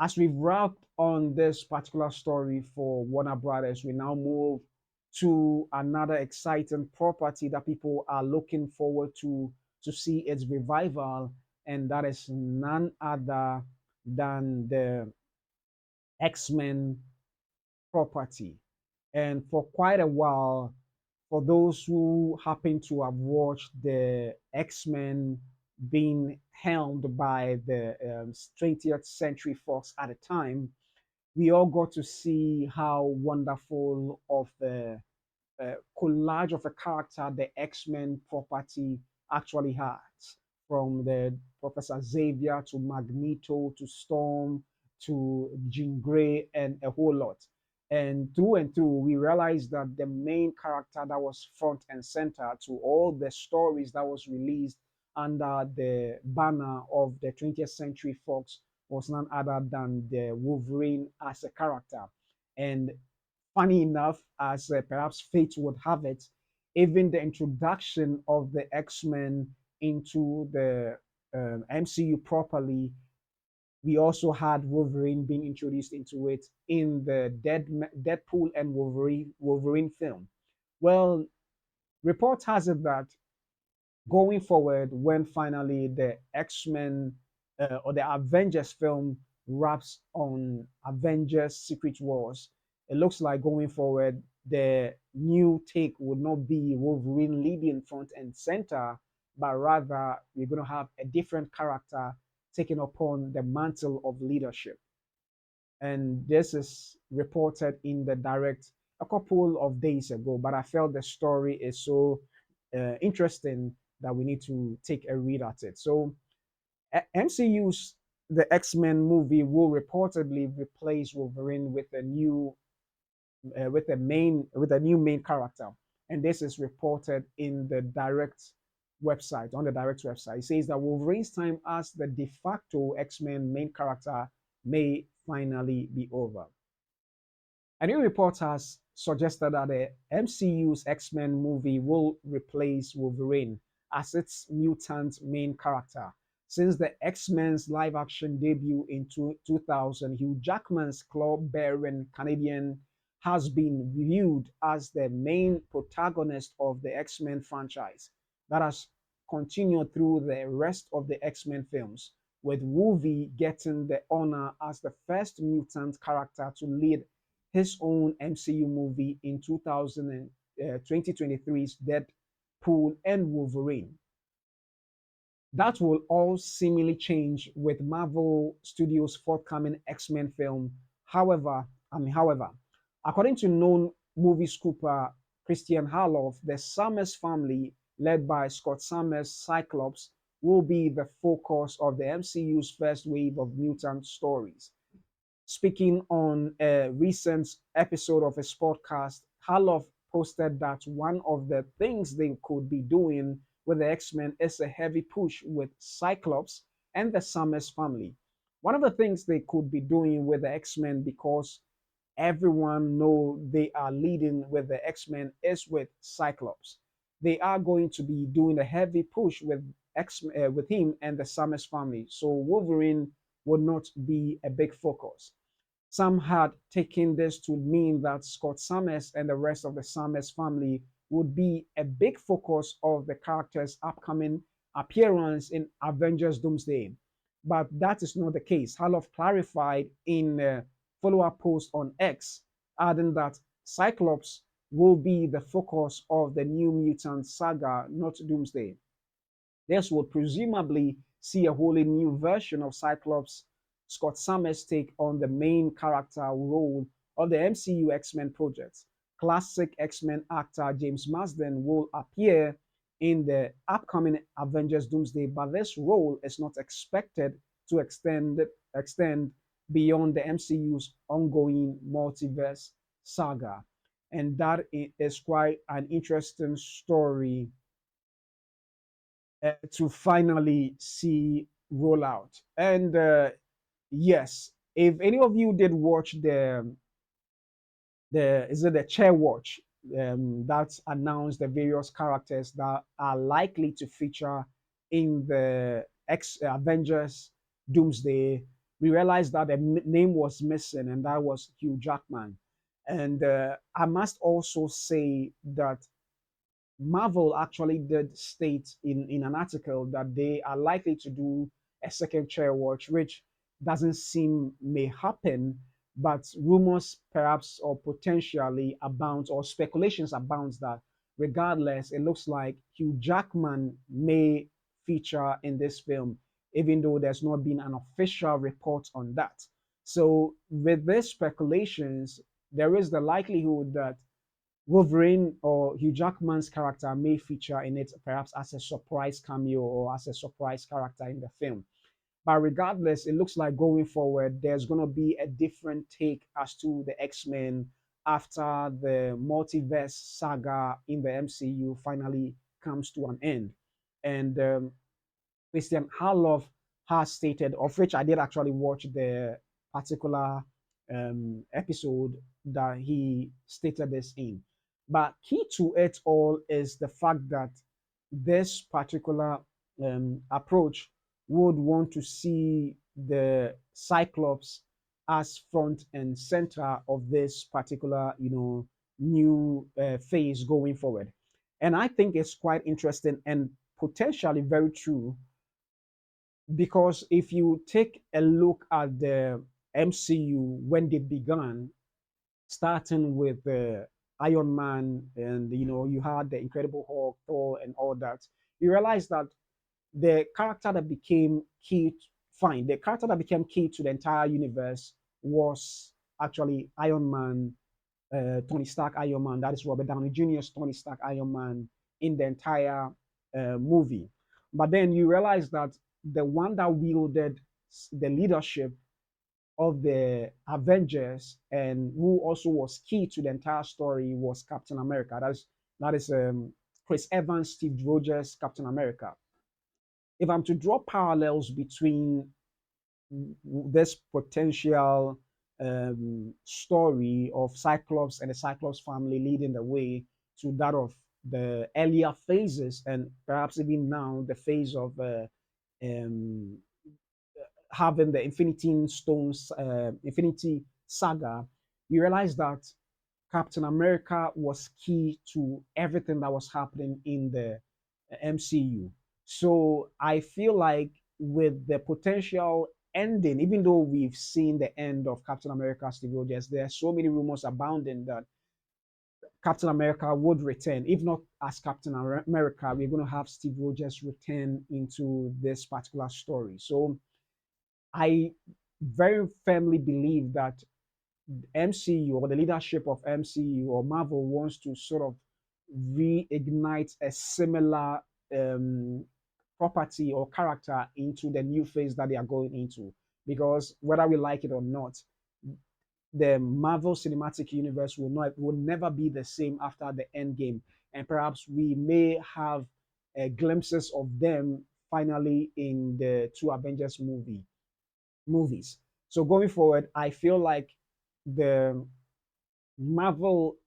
As we've wrapped on this particular story for Warner Brothers, we now move to another exciting property that people are looking forward to see its revival, and that is none other than the X-Men property. And for quite a while, for those who happen to have watched the X-Men being helmed by the 20th Century Fox at the time, we all got to see how wonderful of the collage of a character the X-Men property actually has, from the Professor Xavier to Magneto to Storm to Jean Grey and a whole lot. And through, we realized that the main character that was front and center to all the stories that was released under the banner of the 20th Century Fox was none other than the Wolverine as a character. And funny enough, as perhaps fate would have it, even the introduction of the X-Men into the MCU properly, we also had Wolverine being introduced into it in the Deadpool and Wolverine film. Well, report has it that going forward, when finally the X-Men or the Avengers film wraps on Avengers Secret Wars, it looks like going forward, the new take would not be Wolverine leading front and center, but rather we're going to have a different character taking upon the mantle of leadership. And this is reported in the direct a couple of days ago, but I felt the story is so interesting that we need to take a read at it. So MCU's the X-Men movie will reportedly replace Wolverine with a new with a new main character, and this is reported in the direct website on the direct website. It says that Wolverine's time as the de facto X-Men main character may finally be over. A new report has suggested that the MCU's X-Men movie will replace Wolverine as its mutant main character. Since the X-Men's live-action debut in 2000, Hugh Jackman's claw-bearing Canadian has been viewed as the main protagonist of the X-Men franchise that has continued through the rest of the X-Men films, with Wolverine getting the honor as the first mutant character to lead his own MCU movie in 2023's Deadpool and Wolverine. That will all seemingly change with Marvel Studios' forthcoming X-Men film. However, according to known movie scooper Christian Harloff, the Summers family, led by Scott Summers' Cyclops, will be the focus of the MCU's first wave of mutant stories. Speaking on a recent episode of his podcast, Harloff posted that one of the things they could be doing with the X-Men is a heavy push with Cyclops and the Summers family. One of the things they could be doing with the X-Men, because everyone know they are leading with the X-Men, is with Cyclops. They are going to be doing a heavy push with with him and the Summers family. So Wolverine would not be a big focus. Some had taken this to mean that Scott Summers and the rest of the Summers family would be a big focus of the character's upcoming appearance in Avengers Doomsday. But that is not the case. Harloff clarified in a follow-up post on X, adding that Cyclops will be the focus of the New Mutant saga, not Doomsday. This would presumably see a wholly new version of Cyclops, Scott Summers' take on the main character role of the MCU X-Men project. Classic X-Men actor James Marsden will appear in the upcoming Avengers Doomsday, but this role is not expected to extend beyond the MCU's ongoing multiverse saga. And that is quite an interesting story to finally see roll out. And yes, if any of you did watch the is it the chair watch that announced the various characters that are likely to feature in the X Avengers Doomsday, we realized that the name was missing, and that was Hugh Jackman. And I must also say that Marvel actually did state in an article that they are likely to do a second chair watch, which doesn't seem may happen, but rumors perhaps or potentially abound, or speculations abound that regardless, it looks like Hugh Jackman may feature in this film, even though there's not been an official report on that. So with these speculations, there is the likelihood that Wolverine or Hugh Jackman's character may feature in it, perhaps as a surprise cameo or as a surprise character in the film. But regardless, it looks like going forward, there's going to be a different take as to the X-Men after the multiverse saga in the MCU finally comes to an end. And Christian Harloff has stated, of which I did actually watch the particular episode that he stated this in. But key to it all is the fact that this particular approach would want to see the Cyclops as front and center of this particular, new phase going forward. And I think it's quite interesting and potentially very true, because if you take a look at the MCU when they began, starting with Iron Man, and you had the Incredible Hulk, Thor, and all that, you realize that the character that became key, fine, the character that became key to the entire universe was actually Iron Man, Tony Stark Iron Man. That is Robert Downey Jr.'s Tony Stark Iron Man in the entire movie. But then you realize that the one that wielded the leadership of the Avengers and who also was key to the entire story was Captain America. That is Chris Evans, Steve Rogers, Captain America. If I'm to draw parallels between this potential story of Cyclops and the Cyclops family leading the way to that of the earlier phases, and perhaps even now the phase of um, having the Infinity Stones, Infinity Saga, you realize that Captain America was key to everything that was happening in the MCU. So I feel like with the potential ending, even though we've seen the end of Captain America, Steve Rogers, there are so many rumors abounding that Captain America would return. If not as Captain America, we're going to have Steve Rogers return into this particular story. So I very firmly believe that MCU or the leadership of MCU or Marvel wants to sort of reignite a similar um, property or character into the new phase that they are going into. Because whether we like it or not, the Marvel Cinematic Universe will never be the same after the end game, and perhaps we may have glimpses of them finally in the two Avengers movies. So going forward, I feel like the Marvel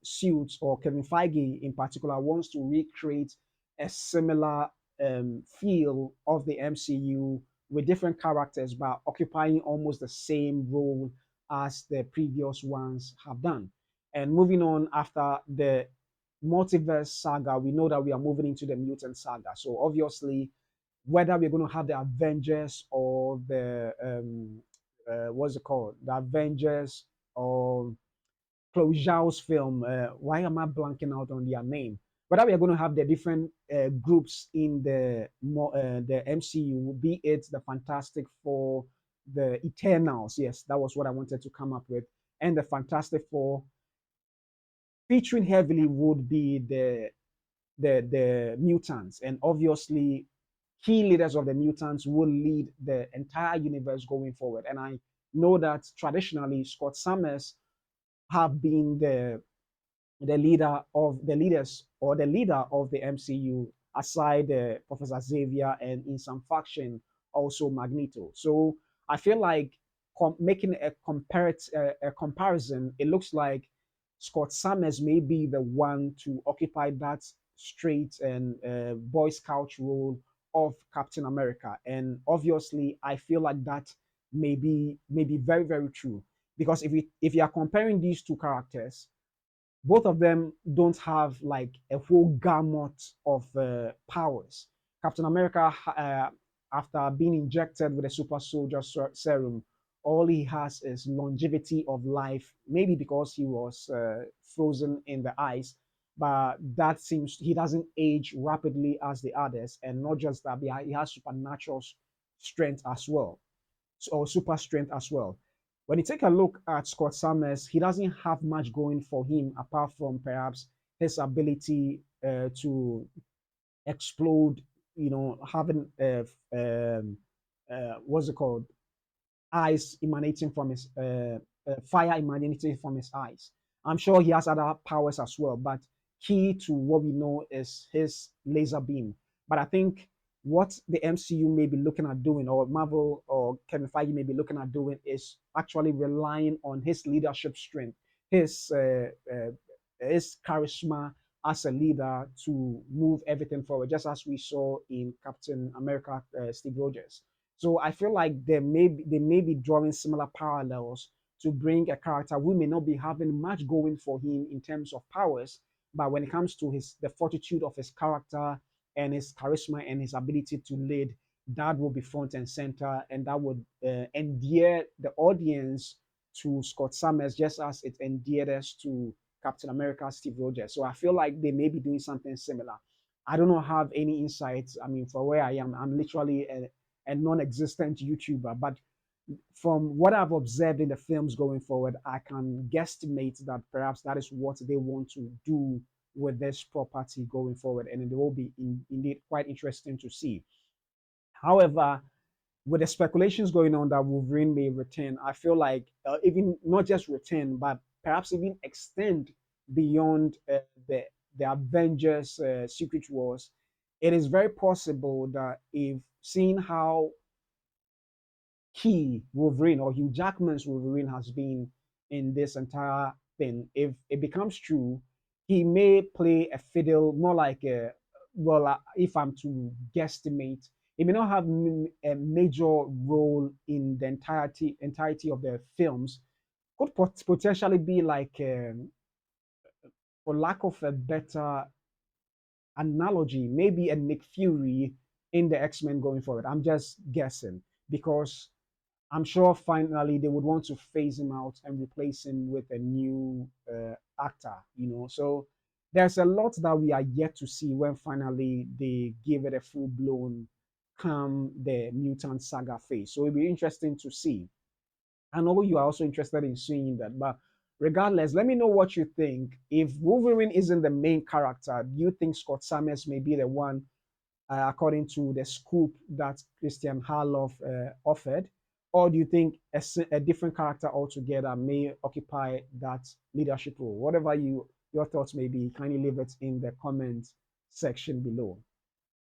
suits, or Kevin Feige in particular, wants to recreate a similar feel of the MCU with different characters, but occupying almost the same role as the previous ones have done. And moving on after the multiverse saga, we know that we are moving into the mutant saga. So obviously, whether we're going to have the Avengers or the what's it called, the Avengers or Chloe Zhao's film. Why am I blanking out on their name? Whether we are going to have the different groups in the MCU, be it the Fantastic Four, the Eternals. Yes, that was what I wanted to come up with, and the Fantastic Four. Featuring heavily would be the mutants, and obviously key leaders of the mutants will lead the entire universe going forward. And I know that traditionally Scott Summers have been the leader of the leaders, or the leader of the MCU, aside Professor Xavier, and in some faction also Magneto. So I feel like making a comparison, it looks like Scott Summers may be the one to occupy that straight and Boy Scout role of Captain America. And obviously, I feel like that may be very, very true. Because if you are comparing these two characters, both of them don't have like a whole gamut of powers. Captain America, after being injected with a super soldier serum, all he has is longevity of life, maybe because he was frozen in the ice. But that seems he doesn't age rapidly as the others, and not just that, but he has supernatural strength as well, or super strength as well. When you take a look at Scott Summers, he doesn't have much going for him apart from perhaps his ability to explode, having what's it called, eyes emanating from his fire emanating from his eyes. I'm sure he has other powers as well, but key to what we know is his laser beam. But I think what the MCU may be looking at doing, or Marvel or Kevin Feige may be looking at doing, is actually relying on his leadership strength, his his charisma as a leader to move everything forward, just as we saw in Captain America, Steve Rogers. So I feel like they may be drawing similar parallels to bring a character who may not be having much going for him in terms of powers, but when it comes to the fortitude of his character and his charisma and his ability to lead, that will be front and center, and that would endear the audience to Scott Summers just as it endeared us to Captain America, Steve Rogers. So I feel like they may be doing something similar. I do not have any insights. I mean, for where I am, I'm literally a non-existent YouTuber, but from what I've observed in the films going forward, I can guesstimate that perhaps that is what they want to do with this property going forward, and it will be indeed quite interesting to see. However, with the speculations going on that Wolverine may return, I feel like even not just return, but perhaps even extend beyond the Avengers Secret Wars. It is very possible that if seeing how key Wolverine or Hugh Jackman's Wolverine has been in this entire thing, if it becomes true, he may play a fiddle more like if I'm to guesstimate, he may not have a major role in the entirety of the films. Could potentially be like, for lack of a better analogy, maybe a Nick Fury in the X-Men going forward. I'm just guessing because I'm sure finally they would want to phase him out and replace him with a new actor. So there's a lot that we are yet to see when finally they give it a full blown come the mutant saga phase. So it'll be interesting to see. I know you are also interested in seeing that, but regardless, let me know what you think. If Wolverine isn't the main character, do you think Scott Summers may be the one, according to the scoop that Christian Harloff offered? Or do you think a different character altogether may occupy that leadership role? Whatever your thoughts may be, kindly leave it in the comment section below.